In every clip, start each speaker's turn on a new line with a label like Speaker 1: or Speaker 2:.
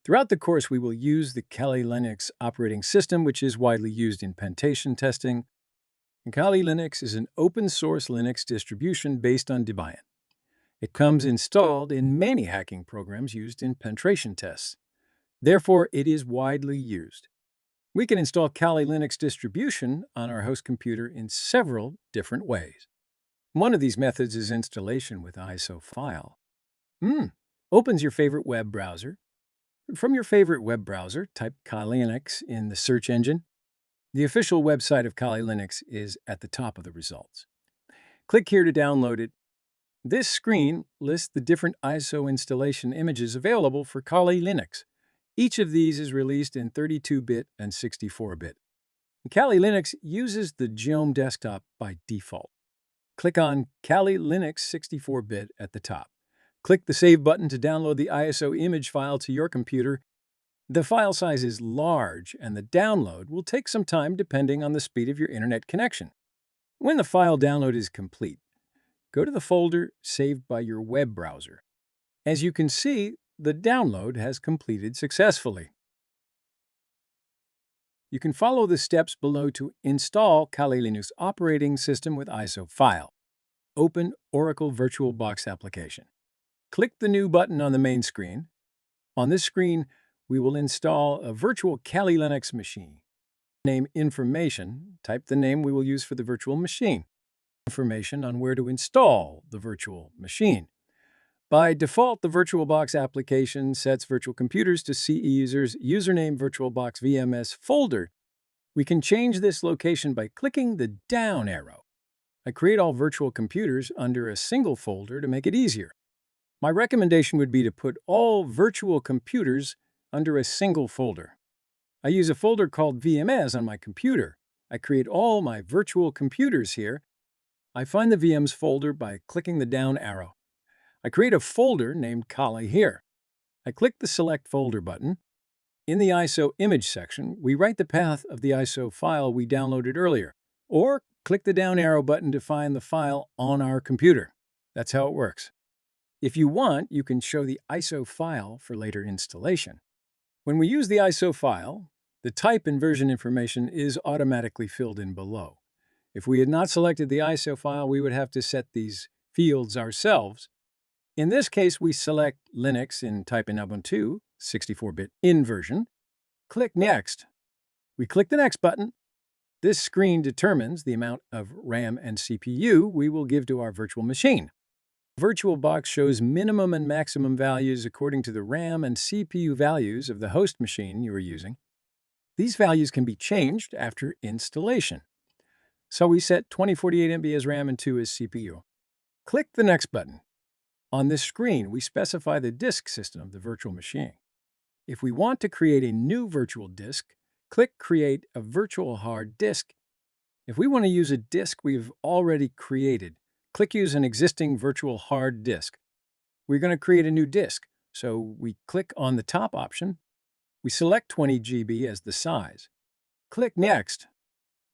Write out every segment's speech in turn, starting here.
Speaker 1: Throughout the course, we will use the Kali Linux operating system, which is widely used in penetration testing. And Kali Linux is an open-source Linux distribution based on Debian. It comes installed in many hacking programs used in penetration tests. Therefore, it is widely used. We can install Kali Linux distribution on our host computer in several different ways. One of these methods is installation with ISO file. Opens your favorite web browser. From your favorite web browser, type Kali Linux in the search engine. The official website of Kali Linux is at the top of the results. Click here to download it. This screen lists the different ISO installation images available for Kali Linux. Each of these is released in 32-bit and 64-bit. Kali Linux uses the GNOME desktop by default. Click on Kali Linux 64-bit at the top. Click the Save button to download the ISO image file to your computer. The file size is large, and the download will take some time depending on the speed of your internet connection. When the file download is complete, go to the folder saved by your web browser. As you can see, the download has completed successfully. You can follow the steps below to install Kali Linux operating system with ISO file. Open Oracle VirtualBox application. Click the New button on the main screen. On this screen, we will install a virtual Kali Linux machine. Name information, type the name we will use for the virtual machine. Information on where to install the virtual machine. By default, the VirtualBox application sets virtual computers to CE users' username VirtualBox VMS folder. We can change this location by clicking the down arrow. I create all virtual computers under a single folder to make it easier. My recommendation would be to put all virtual computers under a single folder. I use a folder called VMS on my computer. I create all my virtual computers here. I find the VMs folder by clicking the down arrow. I create a folder named Kali here. I click the Select Folder button. In the ISO image section, we write the path of the ISO file we downloaded earlier, or click the down arrow button to find the file on our computer. That's how it works. If you want, you can show the ISO file for later installation. When we use the ISO file, the type and version information is automatically filled in below. If we had not selected the ISO file, we would have to set these fields ourselves. In this case, we select Linux and type in Ubuntu, 64-bit in version. Click Next. We click the Next button. This screen determines the amount of RAM and CPU we will give to our virtual machine. VirtualBox shows minimum and maximum values according to the RAM and CPU values of the host machine you are using. These values can be changed after installation. So we set 2048 MB as RAM and 2 as CPU. Click the Next button. On this screen, we specify the disk system of the virtual machine. If we want to create a new virtual disk, click Create a Virtual Hard Disk. If we want to use a disk we've already created, click Use an existing virtual hard disk. We're going to create a new disk, so we click on the top option. We select 20 GB as the size. Click Next.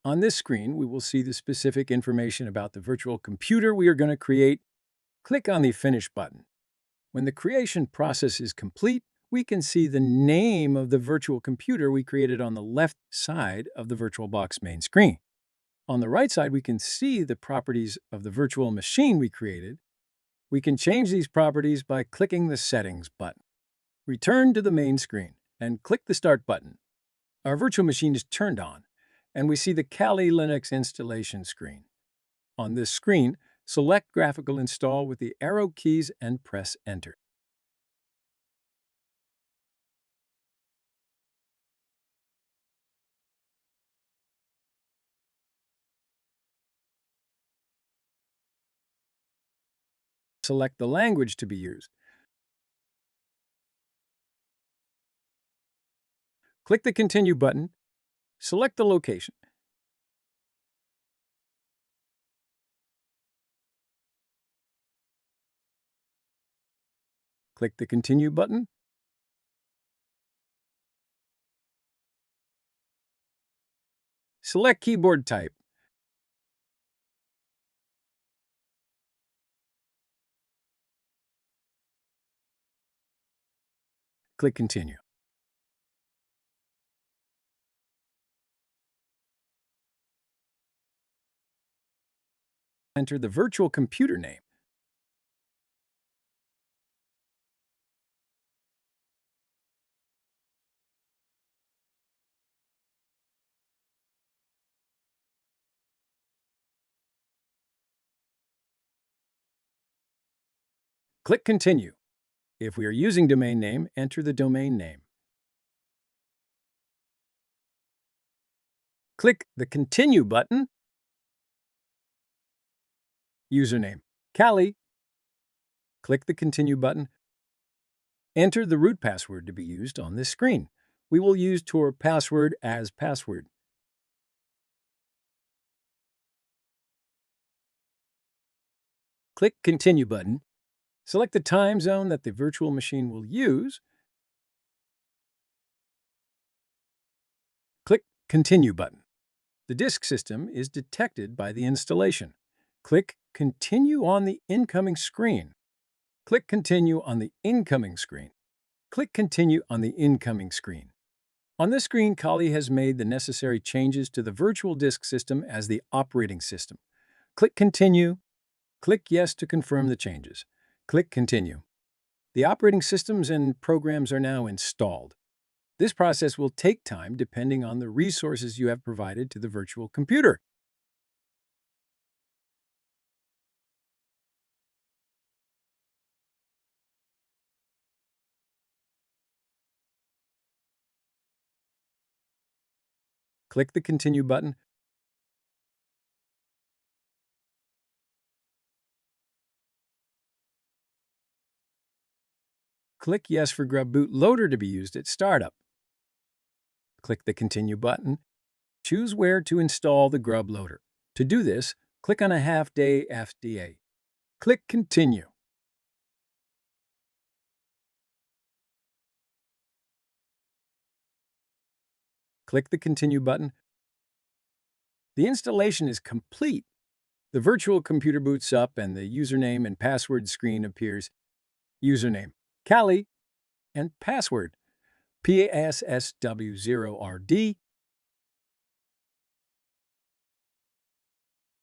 Speaker 1: On this screen, we will see the specific information about the virtual computer we are going to create. Click on the Finish button. When the creation process is complete, we can see the name of the virtual computer we created on the left side of the VirtualBox main screen. On the right side, we can see the properties of the virtual machine we created. We can change these properties by clicking the Settings button. Return to the main screen and click the Start button. Our virtual machine is turned on, and we see the Kali Linux installation screen. On this screen, select Graphical Install with the arrow keys and press Enter. Select the language to be used. Click the Continue button. Select the location. Click the Continue button. Select Keyboard Type. Click Continue. enter the virtual computer name. Click Continue. If we are using domain name, enter the domain name. Click the Continue button. Username, Callie. Click the Continue button. Enter the root password to be used on this screen. We will use Tor password as password. Click Continue button. Select the time zone that the virtual machine will use. Click Continue button. The disk system is detected by the installation. Click Continue on the incoming screen. Click Continue on the incoming screen. Click Continue on the incoming screen. On this screen, Kali has made the necessary changes to the virtual disk system as the operating system. Click Continue. Click Yes to confirm the changes. Click Continue. The operating systems and programs are now installed. This process will take time depending on the resources you have provided to the virtual computer. Click the Continue button. Click Yes for Grub Bootloader to be used at startup. Click the Continue button. Choose where to install the Grub loader. To do this, click on a half-day FDA. Click Continue. Click the Continue button. The installation is complete. The virtual computer boots up and the username and password screen appears. Username, Callie, and password, PASSW0RD.